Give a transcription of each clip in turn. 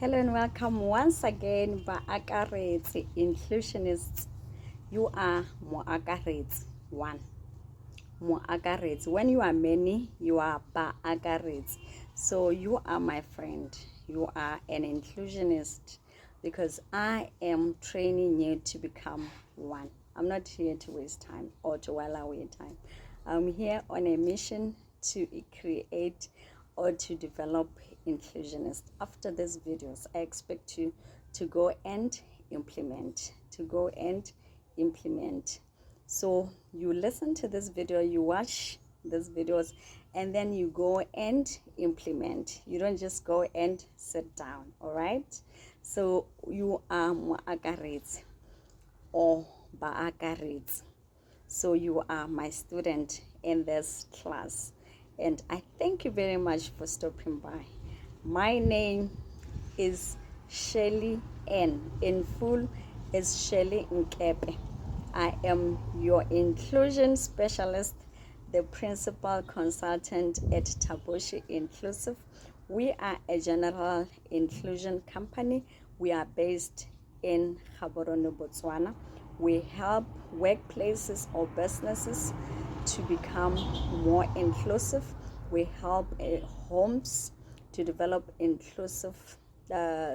Hello and welcome once again, Baakaretse inclusionists. You are Moakaretse one. Moakaretse. When you are many, you are Baakaretse. So you are my friend. You are an inclusionist because I am training you to become one. I'm not here to waste time or to while away time. I'm here on a mission to create or to develop inclusionists. After these videos, I expect you to go and implement, So you listen to this video, you watch these videos, and then you go and implement. You don't just go and sit down, all right? So you are Moakaretse or Baakaretse. So you are my student in this class, and I thank you very much for stopping by. My name is Shelly N. In full is Shelly Nkepe. I am your inclusion specialist, the principal consultant at Taboshi Inclusive. We are a general inclusion company. We are based in Gaborone, Botswana. We help workplaces or businesses to become more inclusive. We help homes to develop inclusive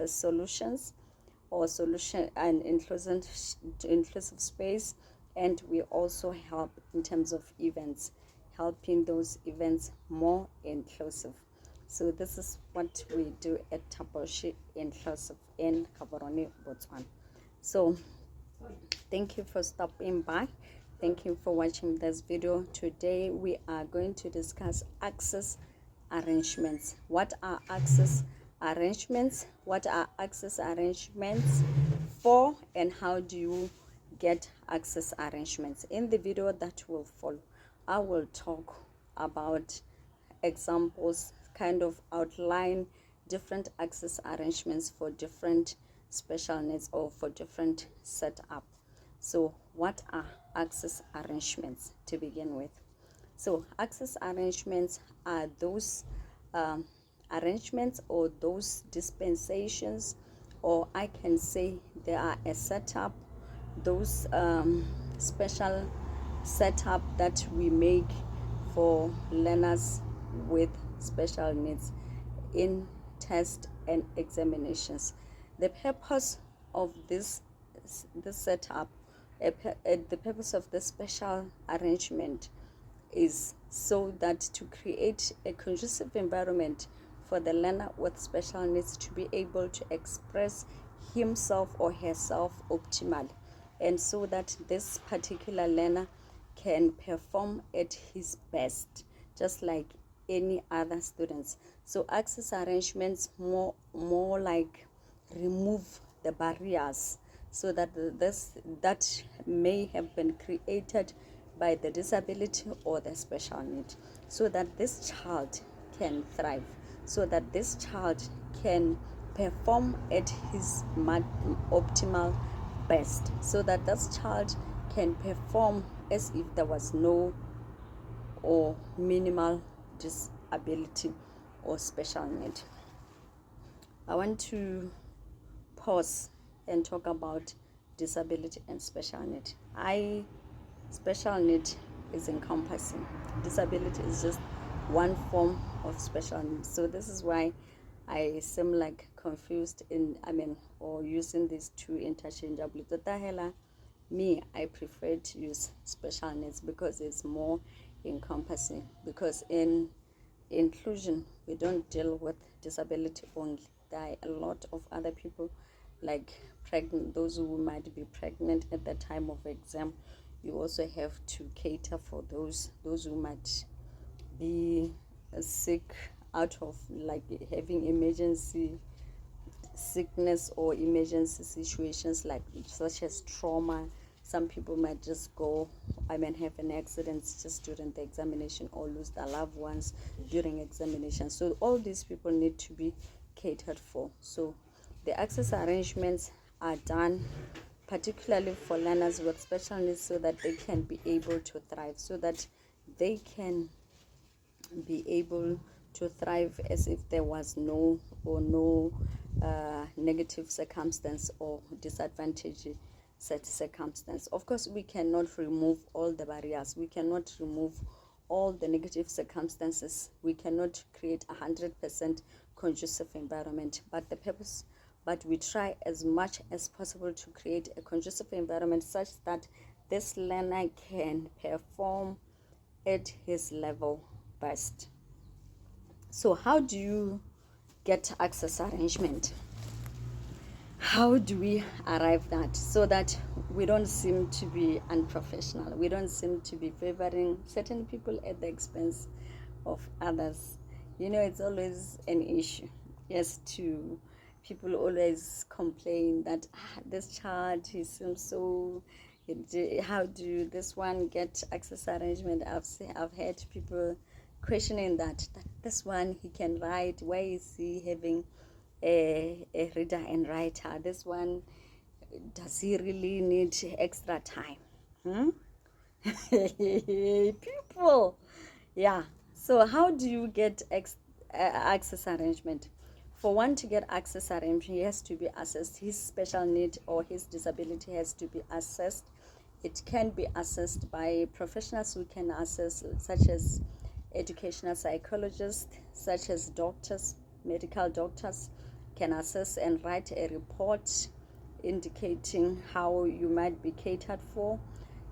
solutions or solution and inclusive space, and we also help in terms of events, helping those events more inclusive. So this is what we do at Taboshi Inclusive in Gaborone, Botswana. So thank you for stopping by. Thank you for watching this video. Today we are going to discuss access arrangements. What are access arrangements? What are access arrangements for, and how do you get access arrangements? In the video that will follow, I will talk about examples, kind of outline different access arrangements for different special needs or for different setup. So what are access arrangements to begin with? So access arrangements are those arrangements or those dispensations, or I can say they are a setup, those special setup that we make for learners with special needs in test and examinations. The purpose of this setup, the purpose of this special arrangement is so that to create a conducive environment for the learner with special needs to be able to express himself or herself optimally, and so that this particular learner can perform at his best just like any other students. So access arrangements more like remove the barriers so that that may have been created by the disability or the special need, so that this child can thrive, so that this child can perform at his optimal best, so that this child can perform as if there was no or minimal disability or special need. I want to pause and talk about disability and special need. Special need is encompassing. Disability is just one form of special need. So this is why I seem like confused or using these two interchangeably. Me, I prefer to use special needs because it's more encompassing. Because in inclusion, we don't deal with disability only. There are a lot of other people, like pregnant, those who might be pregnant at the time of exam. You also have to cater for those who might be sick out of like having emergency sickness or emergency situations like such as trauma. Some people might just have an accident just during the examination or lose their loved ones during examination. So all these people need to be catered for. So the access arrangements are done particularly for learners with special needs so that they can be able to thrive, so that they can be able to thrive as if there was no negative circumstance or disadvantage set circumstance. Of course, we cannot remove all the barriers, we cannot remove all the negative circumstances, we cannot create 100% conducive environment, but we try as much as possible to create a conducive environment such that this learner can perform at his level best. So how do you get access arrangement? How do we arrive that so that we don't seem to be unprofessional, we don't seem to be favoring certain people at the expense of others? You know, it's always an issue. Yes, to people always complain that this child, he seems so, how do this one get access arrangement? I've heard people questioning that this one, he can write, why is he having a reader and writer? This one, does he really need extra time? People, yeah. So how do you get access arrangement? For one to get access arrangement, he has to be assessed. His special need or his disability has to be assessed. It can be assessed by professionals who can assess, such as educational psychologists, such as doctors, medical doctors can assess and write a report indicating how you might be catered for.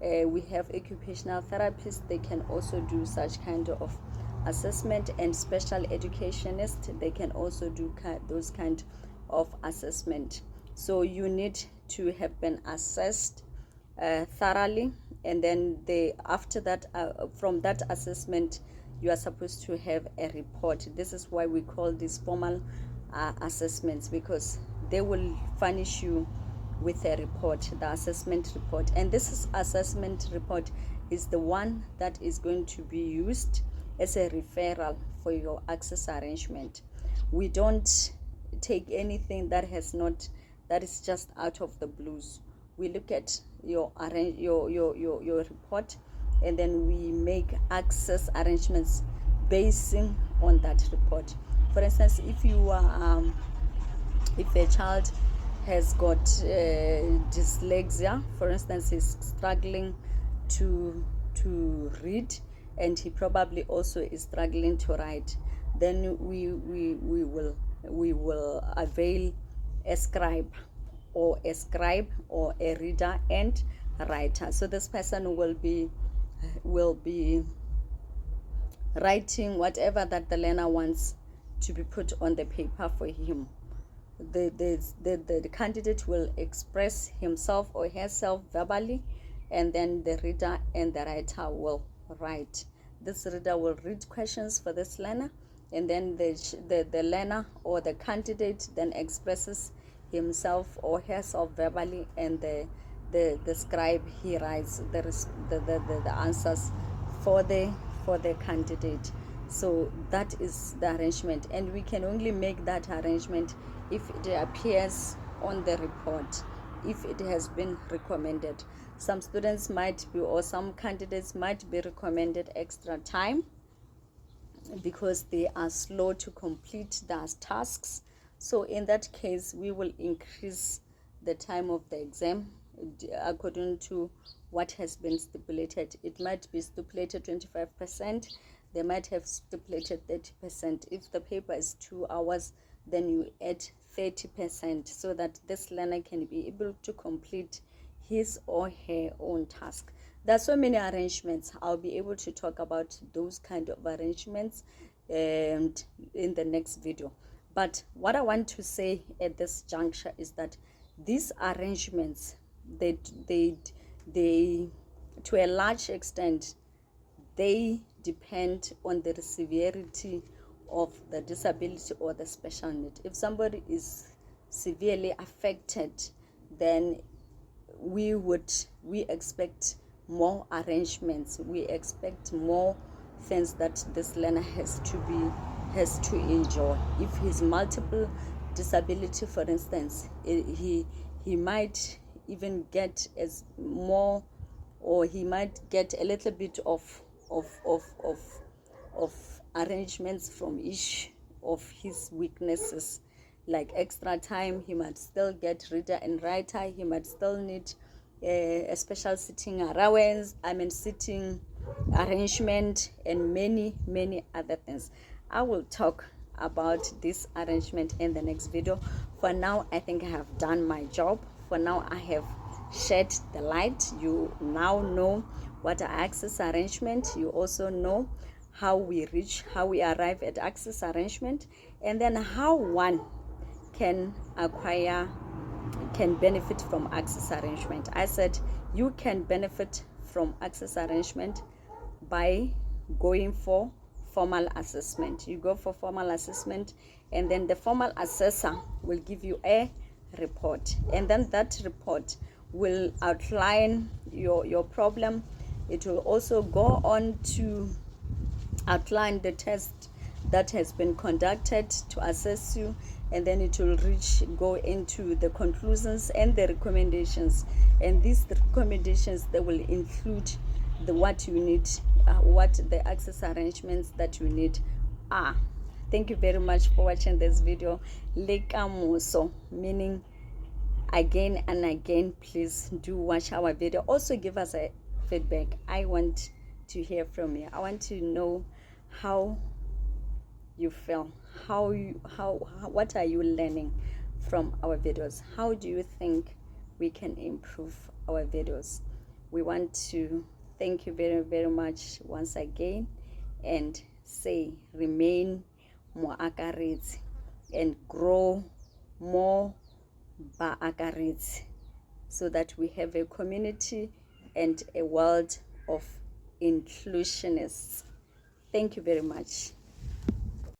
We have occupational therapists, they can also do such kind of assessment, and special educationists, they can also do those kind of assessment. So you need to have been assessed thoroughly, and then after that, from that assessment, you are supposed to have a report. This is why we call these formal assessments, because they will furnish you with a report, the assessment report. And this assessment report is the one that is going to be used as a referral for your access arrangement. We don't take anything that is just out of the blues. We look at your report, and then we make access arrangements basing on that report. For instance, if a child has got dyslexia, for instance, is struggling to read, and he probably also is struggling to write, then we will avail a scribe or a reader and writer. So this person will be writing whatever that the learner wants to be put on the paper for him. The candidate will express himself or herself verbally, and then the reader and the writer will write. This reader will read questions for this learner, and then the learner or the candidate then expresses himself or herself verbally, and the scribe, he writes the answers for the candidate. So that is the arrangement, and we can only make that arrangement if it appears on the report, if it has been recommended. Some students might be, or some candidates might be recommended extra time because they are slow to complete their tasks. So in that case, we will increase the time of the exam according to what has been stipulated. It might be stipulated 25%, they might have stipulated 30%. If the paper is 2 hours, then you add 30%, so that this learner can be able to complete his or her own task. There are so many arrangements. I'll be able to talk about those kind of arrangements and in the next video. But what I want to say at this juncture is that these arrangements, they to a large extent, they depend on the severity of the disability or the special need. If somebody is severely affected, then we expect more arrangements, we expect more things that this learner has to enjoy. If he's multiple disability, for instance, he might even get as more, or he might get a little bit of arrangements from each of his weaknesses. like extra time. He might still get reader and writer. He might still need a special sitting allowance, sitting arrangement, and many other things. I will talk about this arrangement in the next video. For now, I think I have done my job. For now, I have shed the light. You now know what are access arrangement. You also know how we arrive at access arrangement, and then how one can benefit from access arrangement. I said you can benefit from access arrangement by going for formal assessment. You go for formal assessment, and then the formal assessor will give you a report, and then that report will outline your problem. It will also go on to outline the test that has been conducted to assess you, and then it will go into the conclusions and the recommendations. And these recommendations, they will include what you need, what the access arrangements that you need are. Thank you very much for watching this video. Lekamoso, meaning again and again. Please do watch our video. Also give us a feedback. I want to hear from you. I want to know how you feel, what are you learning from our videos. How do you think we can improve our videos? We want to thank you very much once again, and say remain more akaretsi and grow more ba akaretsi, so that we have a community and a world of inclusionists. Thank you very much.